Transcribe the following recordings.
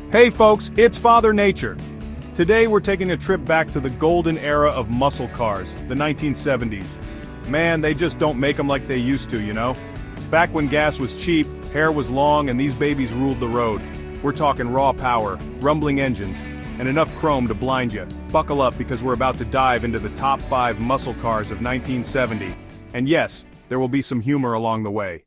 Hey folks, it's Father Nature. Today we're taking a trip back to the golden era of muscle cars, the 1970s. Man, they just don't make them like they used to, you know? Back when gas was cheap, hair was long, and these babies ruled the road. We're talking raw power, rumbling engines, and enough chrome to blind you. Buckle up because we're about to dive into the top 5 muscle cars of 1970. And yes, there will be some humor along the way.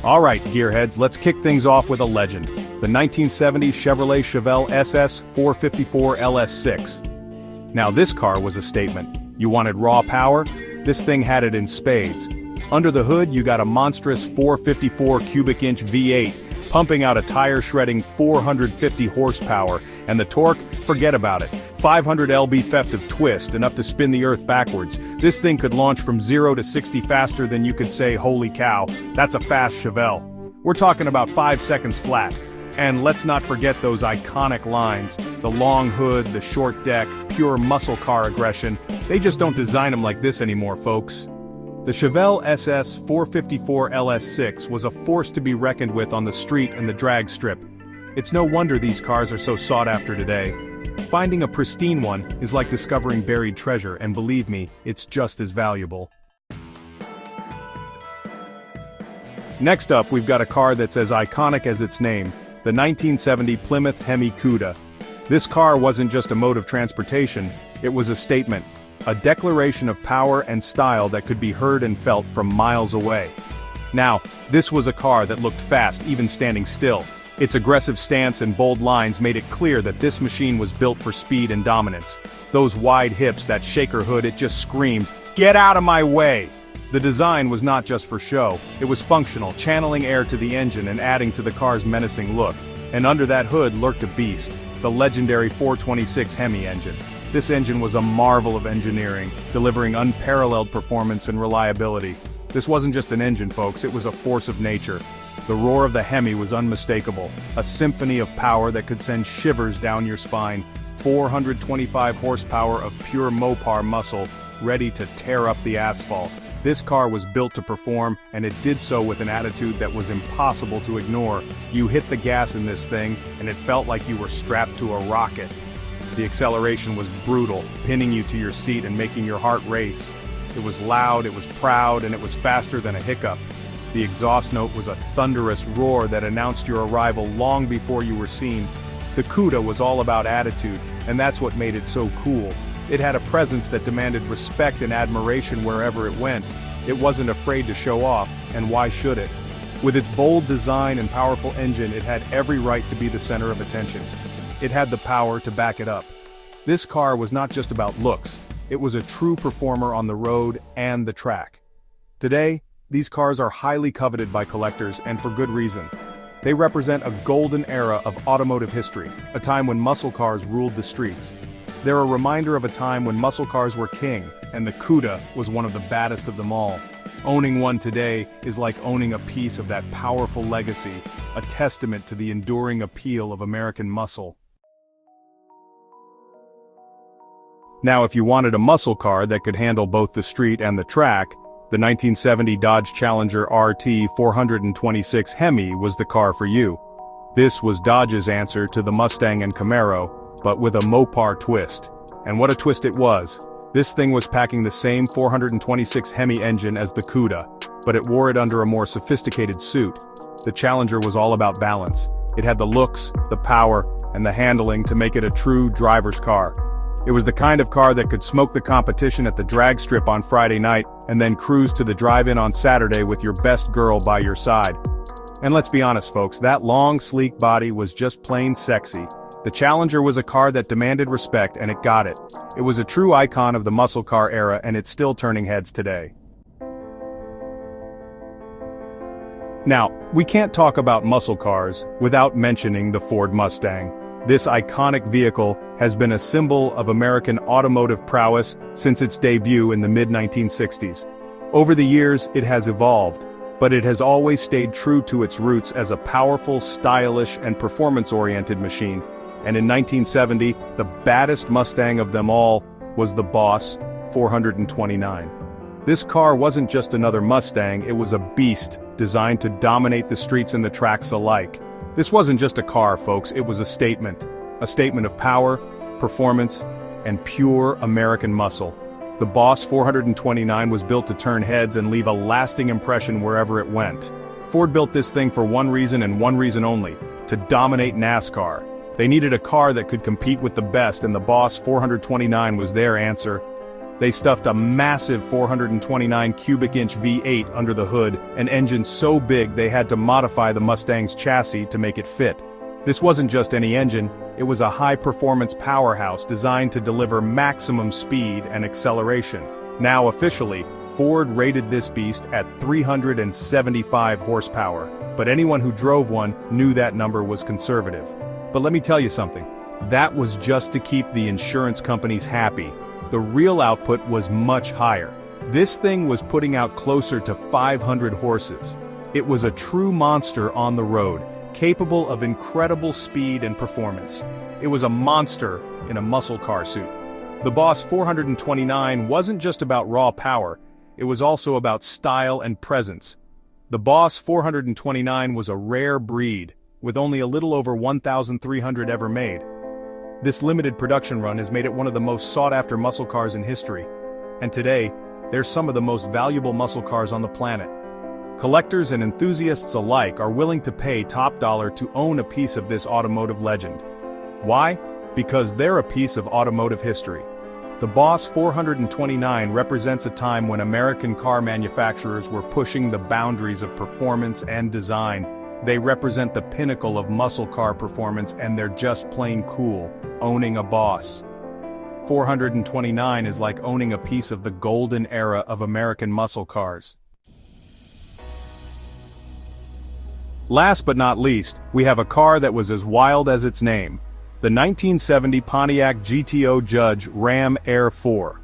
Alright, gearheads, let's kick things off with a legend. The 1970 Chevrolet Chevelle SS 454 LS6. Now this car was a statement. You wanted raw power? This thing had it in spades. Under the hood you got a monstrous 454 cubic inch V8, pumping out a tire-shredding 450 horsepower, and the torque, forget about it. 500 lb theft of twist, enough to spin the earth backwards. This thing could launch from 0 to 60 faster than you could say, holy cow, that's a fast Chevelle. We're talking about 5 seconds flat. And let's not forget those iconic lines. The long hood, the short deck, pure muscle car aggression. They just don't design them like this anymore, folks. The Chevelle SS 454 LS6 was a force to be reckoned with on the street and the drag strip. It's no wonder these cars are so sought after today. Finding a pristine one is like discovering buried treasure, and believe me, it's just as valuable. Next up, we've got a car that's as iconic as its name, the 1970 Plymouth HEMI Cuda. This car wasn't just a mode of transportation, it was a statement, a declaration of power and style that could be heard and felt from miles away. Now, this was a car that looked fast even standing still. Its aggressive stance and bold lines made it clear that this machine was built for speed and dominance. Those wide hips, that shaker hood, it just screamed, "Get out of my way!" The design was not just for show, it was functional, channeling air to the engine and adding to the car's menacing look. And under that hood lurked a beast, the legendary 426 HEMI engine. This engine was a marvel of engineering, delivering unparalleled performance and reliability. This wasn't just an engine, folks, it was a force of nature. The roar of the HEMI was unmistakable, a symphony of power that could send shivers down your spine. 425 horsepower of pure Mopar muscle, ready to tear up the asphalt. This car was built to perform, and it did so with an attitude that was impossible to ignore. You hit the gas in this thing, and it felt like you were strapped to a rocket. The acceleration was brutal, pinning you to your seat and making your heart race. It was loud, it was proud, and it was faster than a hiccup. The exhaust note was a thunderous roar that announced your arrival long before you were seen. The Cuda was all about attitude, and that's what made it so cool. It had a presence that demanded respect and admiration wherever it went. It wasn't afraid to show off, and why should it? With its bold design and powerful engine, it had every right to be the center of attention. It had the power to back it up. This car was not just about looks, it was a true performer on the road and the track. Today, these cars are highly coveted by collectors, and for good reason. They represent a golden era of automotive history, a time when muscle cars ruled the streets. They're a reminder of a time when muscle cars were king, and the Cuda was one of the baddest of them all. Owning one today is like owning a piece of that powerful legacy, a testament to the enduring appeal of American muscle. Now, if you wanted a muscle car that could handle both the street and the track, the 1970 Dodge Challenger RT 426 HEMI was the car for you. This was Dodge's answer to the Mustang and Camaro, but with a Mopar twist. And what a twist it was. This thing was packing the same 426 HEMI engine as the Cuda, but it wore it under a more sophisticated suit. The Challenger was all about balance. It had the looks, the power, and the handling to make it a true driver's car. It was the kind of car that could smoke the competition at the drag strip on Friday night and then cruise to the drive-in on Saturday with your best girl by your side. And let's be honest, folks, that long, sleek body was just plain sexy. The Challenger was a car that demanded respect, and it got it. It was a true icon of the muscle car era, and it's still turning heads today. Now, we can't talk about muscle cars without mentioning the Ford Mustang. This iconic vehicle has been a symbol of American automotive prowess since its debut in the mid-1960s. Over the years, it has evolved, but it has always stayed true to its roots as a powerful, stylish, and performance-oriented machine. And in 1970, the baddest Mustang of them all was the Boss 429. This car wasn't just another Mustang, it was a beast, designed to dominate the streets and the tracks alike. This wasn't just a car, folks, it was a statement. A statement of power, performance, and pure American muscle. The Boss 429 was built to turn heads and leave a lasting impression wherever it went. Ford built this thing for one reason and one reason only: to dominate NASCAR. They needed a car that could compete with the best, and the Boss 429 was their answer. They stuffed a massive 429 cubic inch V8 under the hood, an engine so big they had to modify the Mustang's chassis to make it fit. This wasn't just any engine, it was a high-performance powerhouse designed to deliver maximum speed and acceleration. Now officially, Ford rated this beast at 375 horsepower, but anyone who drove one knew that number was conservative. But let me tell you something, that was just to keep the insurance companies happy. The real output was much higher. This thing was putting out closer to 500 horses. It was a true monster on the road, capable of incredible speed and performance. It was a monster in a muscle car suit. The Boss 429 wasn't just about raw power, it was also about style and presence. The Boss 429 was a rare breed, with only a little over 1,300 ever made. This limited production run has made it one of the most sought-after muscle cars in history. And today, they're some of the most valuable muscle cars on the planet. Collectors and enthusiasts alike are willing to pay top dollar to own a piece of this automotive legend. Why? Because they're a piece of automotive history. The Boss 429 represents a time when American car manufacturers were pushing the boundaries of performance and design. They represent the pinnacle of muscle car performance, and they're just plain cool, owning a Boss 429 is like owning a piece of the golden era of American muscle cars. Last but not least, we have a car that was as wild as its name. The 1970 Pontiac GTO Judge Ram Air 4.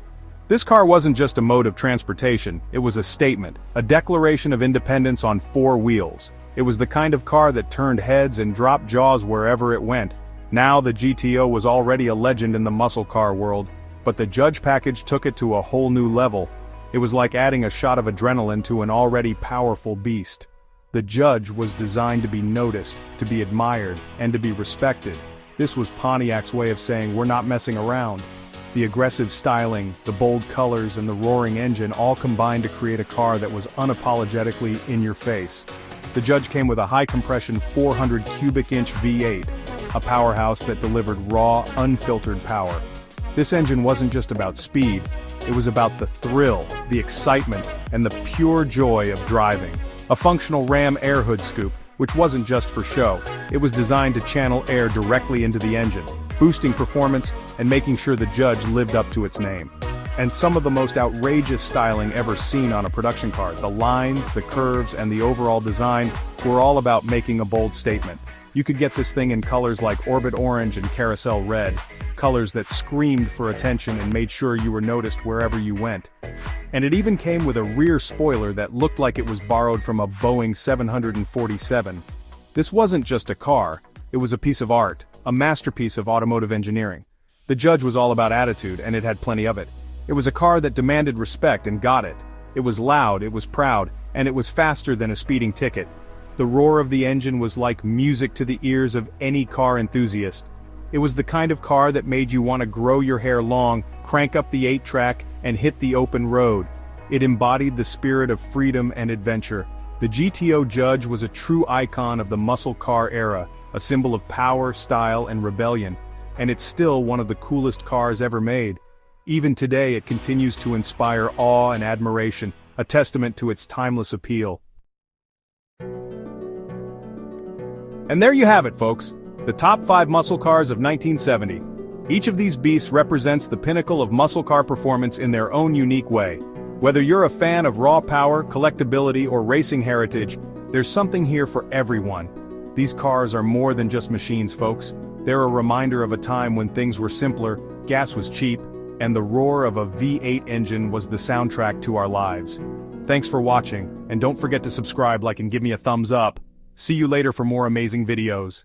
This car wasn't just a mode of transportation, it was a statement, a declaration of independence on four wheels. It was the kind of car that turned heads and dropped jaws wherever it went. Now the GTO was already a legend in the muscle car world, but the Judge package took it to a whole new level. It was like adding a shot of adrenaline to an already powerful beast. The Judge was designed to be noticed, to be admired, and to be respected. This was Pontiac's way of saying, we're not messing around. The aggressive styling, the bold colors, and the roaring engine all combined to create a car that was unapologetically in your face. The Judge came with a high-compression 400 cubic inch V8, a powerhouse that delivered raw, unfiltered power. This engine wasn't just about speed, it was about the thrill, the excitement, and the pure joy of driving. A functional Ram air hood scoop, which wasn't just for show, it was designed to channel air directly into the engine, boosting performance and making sure the Judge lived up to its name. And some of the most outrageous styling ever seen on a production car, the lines, the curves, and the overall design, were all about making a bold statement. You could get this thing in colors like Orbit Orange and Carousel Red, colors that screamed for attention and made sure you were noticed wherever you went. And it even came with a rear spoiler that looked like it was borrowed from a Boeing 747. This wasn't just a car, it was a piece of art, a masterpiece of automotive engineering. The Judge was all about attitude, and it had plenty of it. It was a car that demanded respect and got it. It was loud, it was proud, and it was faster than a speeding ticket. The roar of the engine was like music to the ears of any car enthusiast. It was the kind of car that made you want to grow your hair long, crank up the 8-track, and hit the open road. It embodied the spirit of freedom and adventure. The GTO Judge was a true icon of the muscle car era, a symbol of power, style, and rebellion. And it's still one of the coolest cars ever made. Even today it continues to inspire awe and admiration, a testament to its timeless appeal. And there you have it, folks. The top 5 muscle cars of 1970. Each of these beasts represents the pinnacle of muscle car performance in their own unique way. Whether you're a fan of raw power, collectability, or racing heritage, there's something here for everyone. These cars are more than just machines, folks. They're a reminder of a time when things were simpler, gas was cheap, and the roar of a V8 engine was the soundtrack to our lives. Thanks for watching, and don't forget to subscribe, like, and give me a thumbs up. See you later for more amazing videos.